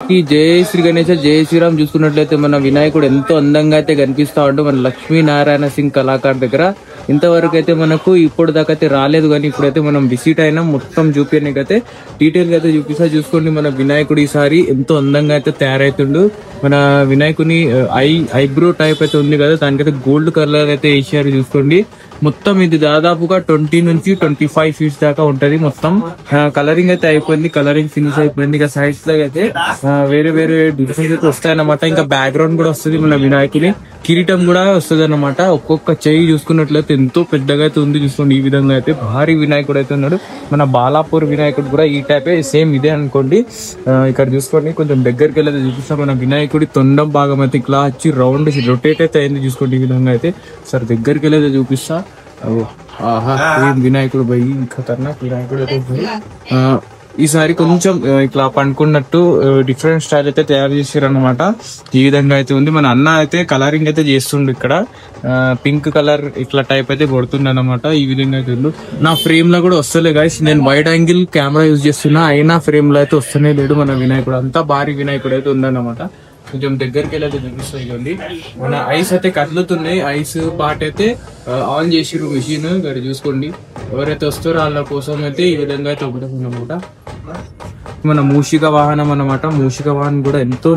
ఈ జై శ్రీ గణేష్ జై శ్రీరామ్ చూసుకున్నట్లయితే మన వినాయకుడు ఎంతో అందంగా అయితే కనిపిస్తా ఉంటూ మన లక్ష్మీనారాయణ సింగ్ కళాకారు దగ్గర ఇంతవరకు అయితే మనకు ఇప్పుడు దాకా అయితే రాలేదు. కానీ ఇప్పుడైతే మనం విజిట్ అయినా మొత్తం చూపించడానికి అయితే డీటెయిల్ గా అయితే చూసుకోండి. మన వినాయకుడు ఈసారి ఎంతో అందంగా అయితే తయారైతుండు. మన వినాయకుని ఐబ్రో టైప్ అయితే ఉంది కదా, దానికైతే గోల్డ్ కలర్ అయితే వేసారు. చూసుకోండి మొత్తం ఇది దాదాపుగా 20 నుంచి 25 ఫీట్స్ దాకా ఉంటది. మొత్తం కలరింగ్ అయితే అయిపోయింది, కలరింగ్ ఫినిష్ అయిపోయింది. ఇక సైడ్స్ లో అయితే వేరే వేరే డిజైన్స్ అయితే వస్తాయన్నమాట. ఇంకా బ్యాక్గ్రౌండ్ కూడా వస్తుంది, మన వినాయకుని కిరీటం కూడా వస్తుంది అన్నమాట. ఒక్కొక్క చెయ్యి చూసుకున్నట్లయితే ఎంతో పెద్దగా అయితే ఉంది. చూసుకోండి ఈ విధంగా అయితే భారీ వినాయకుడు అయితే ఉన్నాడు. మన బాలాపూర్ వినాయకుడు కూడా ఈ టైపే సేమ్ ఇదే అనుకోండి. ఇక్కడ చూసుకోండి కొంచెం దగ్గరికి వెళ్ళి చూపిస్తాం. మన వినాయకుడి తొండం భాగం అయితే ఇట్లా వచ్చి రౌండ్ రొటేట్ అయితే అయింది. చూసుకోండి ఈ విధంగా అయితే సరే దగ్గరికి వెళ్ళి చూపిస్తా. ఆహా వినాయకుడు పోయి ఖతర్నాక్ వినాయకుడు అయితే ఈసారి కొంచెం ఇట్లా పండుకున్నట్టు డిఫరెంట్ స్టైల్ అయితే తయారు చేసారు అనమాట. ఈ విధంగా అయితే ఉంది. మన అన్న అయితే కలరింగ్ అయితే చేస్తుండు. ఇక్కడ పింక్ కలర్ ఇట్లా టైప్ అయితే కొడుతుంది అనమాట. ఈ విధంగా అయితే ఉంది. నా ఫ్రేమ్ లో కూడా వస్తలే గైస్, నేను వైడ్ యాంగిల్ కెమెరా యూజ్ చేస్తున్నా, అయినా ఫ్రేమ్ లో అయితే వస్తూనే లేడు మన వినాయకుడు. అంతా భారీ వినాయకుడు అయితే ఉందన్నమాట. కొంచెం దగ్గరికి వెళ్ళి చూపిస్తాయి. మన ఐస్ అయితే కదులుతున్నాయి. ఐస్ పార్ట్ అయితే ఆన్ చేసిరు మిషన్. ఇక్కడ చూసుకోండి ఎవరైతే వస్తారో వాళ్ళ కోసం అయితే ఈ విధంగా అయితే ఒకటి అన్నమాట. మన మూషిక వాహనం అన్నమాట. మూషిక వాహనం కూడా ఎంతో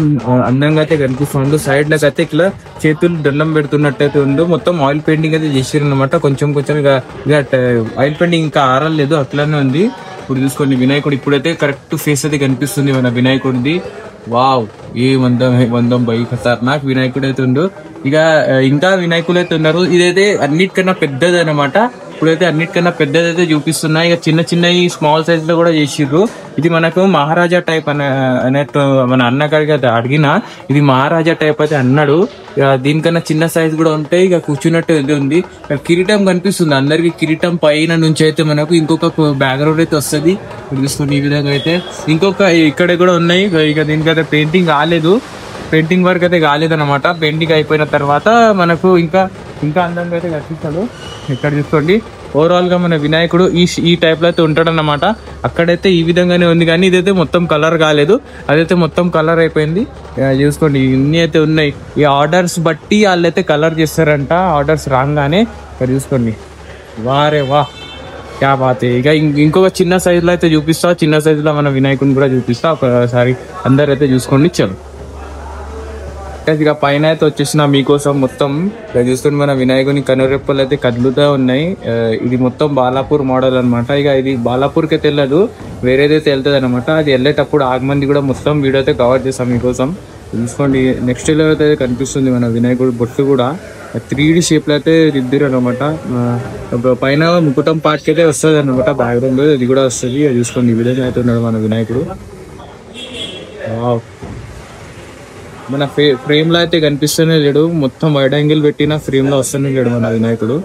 అందంగా అయితే కనిపిస్తుంది. సైడ్ లకు అయితే ఇట్లా చేతులు దండం పెడుతున్నట్టయితే ఉంది. మొత్తం ఆయిల్ పెయింటింగ్ అయితే చేసారు అనమాట. కొంచెం ఇక ఆయిల్ పెయింటింగ్ ఇంకా ఆరలేదు, అట్లానే ఉంది. ఇప్పుడు చూసుకోండి వినాయకుడు ఇప్పుడైతే కరెక్ట్ ఫేస్ అయితే కనిపిస్తుంది మన వినాయకుడిది. వావ్ ఏ వందం బై ఖతర్నాక్ వినాయకుడు అయితే ఉండు. ఇక ఇంకా వినాయకులు అయితే ఉన్నారు. ఇదైతే అన్నిటికన్నా పెద్దది అనమాట. ఇప్పుడైతే అన్నిటికన్నా పెద్దదైతే చూపిస్తున్నాయి. ఇక చిన్న చిన్నవి స్మాల్ సైజ్ లో కూడా చేసిర్రు. ఇది మనకు మహారాజా టైప్ అన్నట్టు మన అన్న గారికి అయితే అడిగిన, ఇది మహారాజా టైప్ అయితే అన్నాడు. దీనికన్నా చిన్న సైజ్ కూడా ఉంటాయి. ఇక కూర్చున్నట్టు అయితే ఉంది. కిరీటం కనిపిస్తుంది అందరికి. కిరీటం పైన నుంచి అయితే మనకు ఇంకొక బ్యాక్గ్రౌండ్ అయితే వస్తుంది. చూస్తుంది ఈ విధంగా అయితే ఇంకొక ఇక్కడ కూడా ఉన్నాయి. ఇక దీనికైతే పెయింటింగ్ కాలేదు, పెయింటింగ్ వర్క్ అయితే కాలేదన్నమాట. పెయింటింగ్ అయిపోయిన తర్వాత మనకు ఇంకా అందంగా అయితే కనిపిస్తాడు. ఇక్కడ చూసుకోండి ఓవరాల్ గా మన వినాయకుడు ఈ టైప్ లో అయితే ఉంటాడన్నమాట. అక్కడైతే ఈ విధంగానే ఉంది, కానీ ఇదైతే మొత్తం కలర్ కాలేదు, అదైతే మొత్తం కలర్ అయిపోయింది. చూసుకోండి ఇన్ని అయితే ఉన్నాయి. ఈ ఆర్డర్స్ బట్టి వాళ్ళైతే కలర్ చేస్తారంట, ఆర్డర్స్ రాగానే. ఇక్కడ చూసుకోండి వారే వా క్యా బాత్. ఇక ఇంకొక చిన్న సైజ్ లో అయితే చూపిస్తా. చిన్న సైజ్ లో మన వినాయకుడిని కూడా చూపిస్తా. ఒకసారి అందరు అయితే చూసుకోండి. చలో ఇక పైన అయితే వచ్చేసిన మీకోసం మొత్తం చూస్తుంటే మన వినాయకుని కనురెప్పలు అయితే కదులుతూ ఉన్నాయి. ఇది మొత్తం బాలాపూర్ మోడల్ అనమాట. ఇక ఇది బాలాపూర్కి అయితే వెళ్ళదు, వేరేదైతే వెళ్తుంది అనమాట. అది వెళ్ళేటప్పుడు ఆగమంది కూడా మొత్తం వీడియో అయితే కవర్ చేస్తాం మీకోసం. చూసుకోండి నెక్స్ట్ లో అయితే కనిపిస్తుంది మన వినాయకుడు బొట్టు కూడా 3D షేప్ లో అయితే దిద్దురు అనమాట. పైన ముకుటం పార్ట్ అయితే వస్తుంది అనమాట. బ్యాక్గ్రౌండ్ ఇది కూడా వస్తుంది. చూసుకోండి ఈ విధంగా అయితే ఉన్నాడు మన వినాయకుడు. మన ఫ్రేమ్ లో అయితే కనిపిస్తూనే లేడు, మొత్తం వైడ్ యాంగిల్ పెట్టిన ఫ్రేమ్ లో వస్తూనే లేడు మన వినాయకుడు.